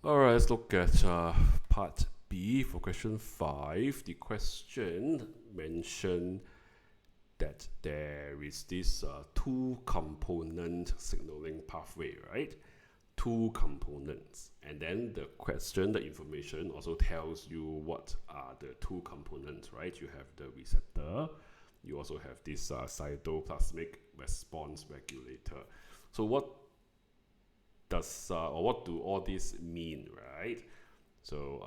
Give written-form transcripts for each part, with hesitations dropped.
Alright, let's look at part B for question 5. The question mentioned that there is this two-component signaling pathway, right? Two components. And then the question, the information also tells you what are the two components, right? You have the receptor. You also have this cytoplasmic response regulator. So what do all these mean, right? So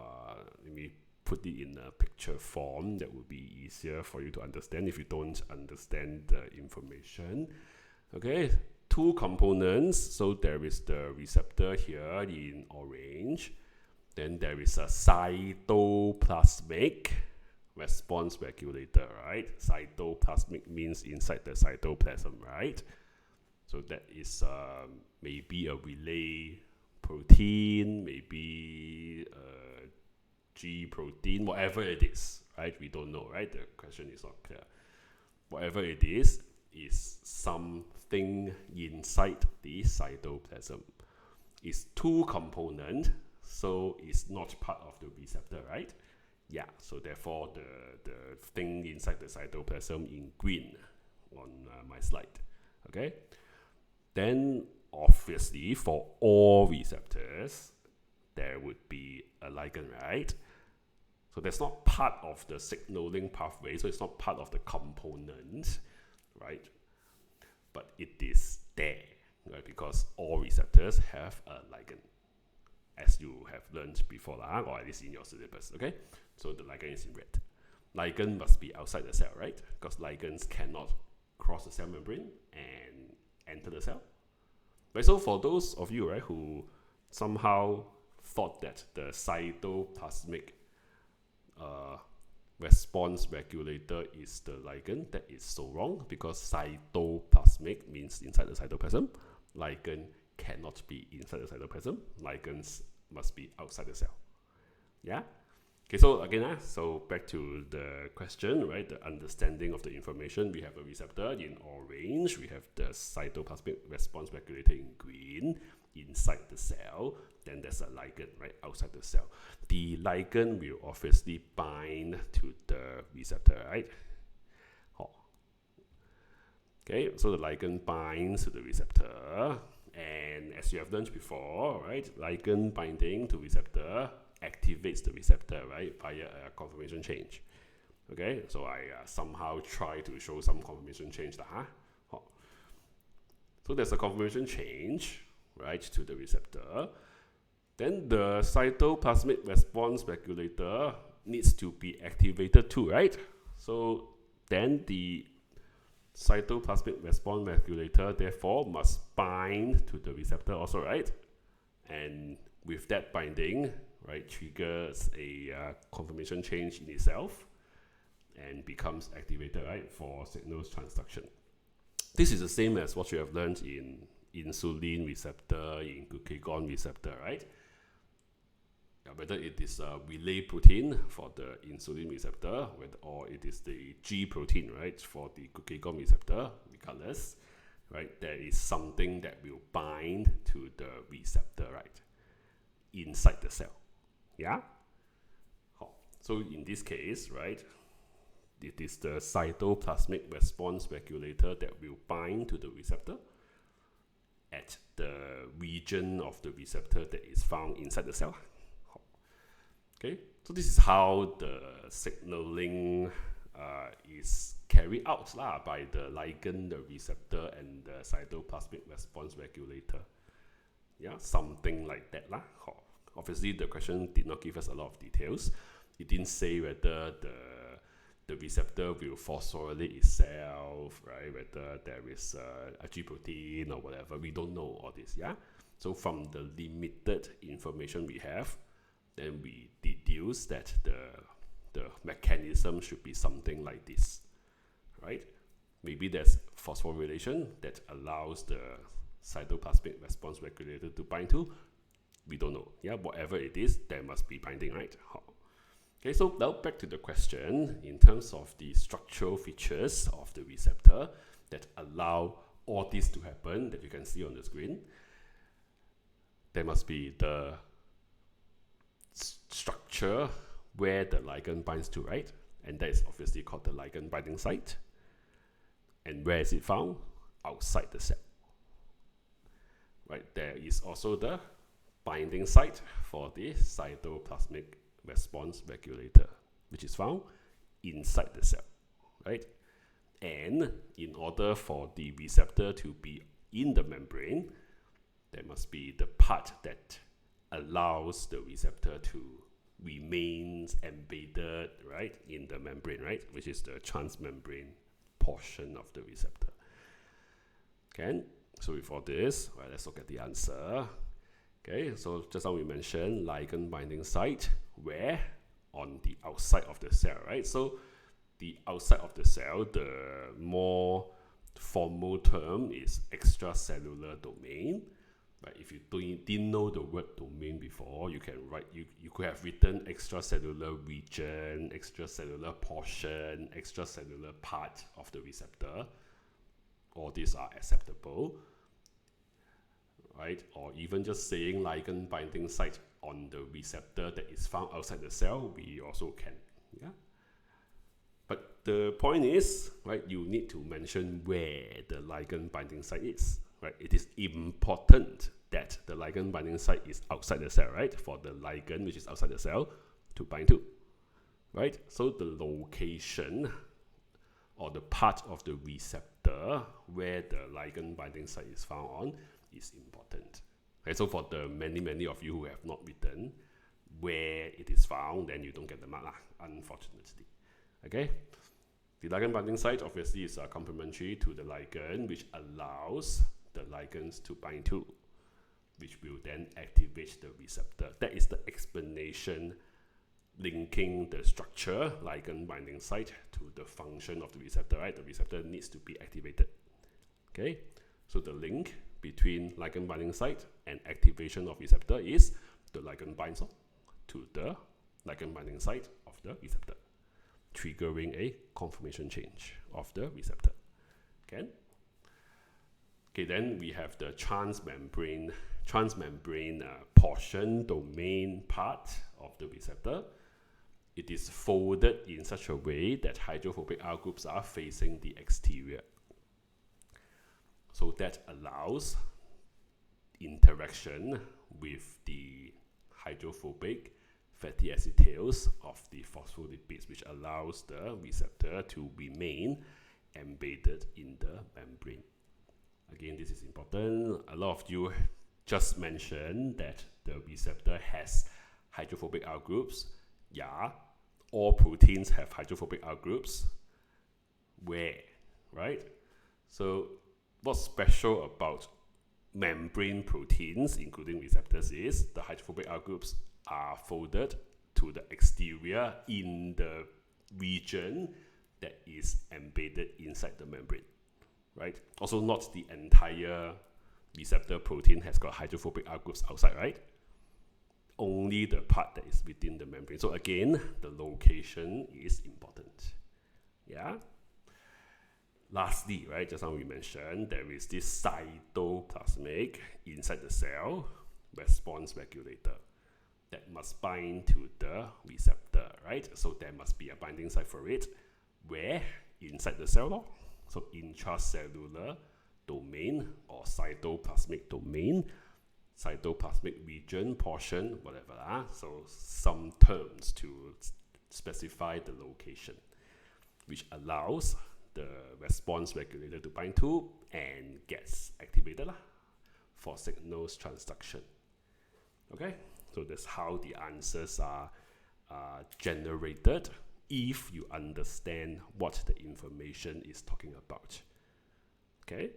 let me put it in a picture form that would be easier for you to understand if you don't understand the information. Okay, two components. So there is the receptor here in orange. Then there is a cytoplasmic response regulator, right? Cytoplasmic means inside the cytoplasm, right? So that is maybe a relay protein, maybe a G protein, whatever it is, right? We don't know, right? The question is not clear. Whatever it is something inside the cytoplasm. It's two component, so it's not part of the receptor, right? Yeah, so therefore the thing inside the cytoplasm in green on my slide, okay? Then obviously for all receptors, there would be a ligand, right? So that's not part of the signaling pathway, so it's not part of the component, right? But it is there, right? Because all receptors have a ligand, as you have learned before, or at least in your syllabus, okay? So the ligand is in red. Ligand must be outside the cell, right? Because ligands cannot cross the cell membrane and enter the cell. Right, so for those of you, right, who somehow thought that the cytoplasmic response regulator is the ligand, that is so wrong, because cytoplasmic means inside the cytoplasm. Ligand cannot be inside the cytoplasm. Ligands must be outside the cell. Yeah? Okay, so again, so back to the question, right? The understanding of the information. We have a receptor in orange. We have the cytoplasmic response regulator in green inside the cell. Then there's a ligand, right, outside the cell. The ligand will obviously bind to the receptor, right? Okay, so the ligand binds to the receptor. And as you have learned before, right, ligand binding to receptor activates the receptor, right, via a conformation change. Okay, so I somehow try to show some conformation change. So there's a conformation change, right, to the receptor. Then the cytoplasmic response regulator needs to be activated too, right? So then the cytoplasmic response regulator therefore must bind to the receptor also, right? And with that binding, right, triggers a conformation change in itself and becomes activated, right, for signals transduction. This is the same as what you have learned in insulin receptor, in glucagon receptor, right? Whether it is a relay protein for the insulin receptor, or it is the G protein, right, for the glucagon receptor, regardless, right, there is something that will bind to the receptor, right, inside the cell. Yeah? So in this case, right, it is the cytoplasmic response regulator that will bind to the receptor at the region of the receptor that is found inside the cell. Okay, so this is how the signaling is carried out by the ligand, the receptor, and the cytoplasmic response regulator. Yeah, something like that. Obviously, the question did not give us a lot of details. It didn't say whether the receptor will phosphorylate itself, right? Whether there is a G protein or whatever. We don't know all this, yeah? So from the limited information we have, then we deduce that the mechanism should be something like this, right? Maybe there's phosphorylation that allows the cytoplasmic response regulator to bind to. We don't know. Yeah, whatever it is, there must be binding, right? Okay, so now back to the question in terms of the structural features of the receptor that allow all this to happen that you can see on the screen. There must be the structure where the ligand binds to, right? And that is obviously called the ligand binding site. And where is it found? Outside the cell. Right, there is also the binding site for the cytoplasmic response regulator, which is found inside the cell, right? And in order for the receptor to be in the membrane, there must be the part that allows the receptor to remain embedded, right, in the membrane, right, which is the transmembrane portion of the receptor. Okay, so before this, right, let's look at the answer. Okay, so just now we mentioned ligand binding site, where? On the outside of the cell, right? So the outside of the cell, the more formal term is extracellular domain. Right? If you didn't know the word domain before, you can write, you could have written extracellular region, extracellular portion, extracellular part of the receptor. All these are acceptable, right? Or even just saying ligand binding site on the receptor that is found outside the cell, we also can. Yeah. But the point is, right, you need to mention where the ligand binding site is, right? It is important that the ligand binding site is outside the cell, right? For the ligand, which is outside the cell, to bind to, right? So the location or the part of the receptor where the ligand binding site is found on is important. Okay, so for the many of you who have not written where it is found, then you don't get the mark, unfortunately. Okay, the ligand binding site obviously is complementary to the ligand, which allows the ligands to bind to, which will then activate the receptor. That is the explanation linking the structure, ligand binding site, to the function of the receptor, right? The receptor needs to be activated. Okay, so the link between ligand binding site and activation of receptor is the ligand binds to the ligand binding site of the receptor, triggering a conformation change of the receptor. Okay, then we have the transmembrane portion, domain part of the receptor. It is folded in such a way that hydrophobic R groups are facing the exterior. So that allows interaction with the hydrophobic fatty acid tails of the phospholipids, which allows the receptor to remain embedded in the membrane. Again, this is important. A lot of you just mentioned that the receptor has hydrophobic R groups. Yeah, all proteins have hydrophobic R groups. Where, right? So what's special about membrane proteins, including receptors, is the hydrophobic R groups are folded to the exterior in the region that is embedded inside the membrane, right? Also, not the entire receptor protein has got hydrophobic R groups outside, right? Only the part that is within the membrane. So again, the location is important. Yeah. Lastly, right, just now we mentioned there is this cytoplasmic inside the cell response regulator that must bind to the receptor, right? So there must be a binding site for it. Where? Inside the cell. So intracellular domain or cytoplasmic domain, cytoplasmic region, portion, whatever. So some terms to specify the location, which allows the response regulator to bind to and gets activated for signals transduction. Okay, so that's how the answers are generated if you understand what the information is talking about. Okay.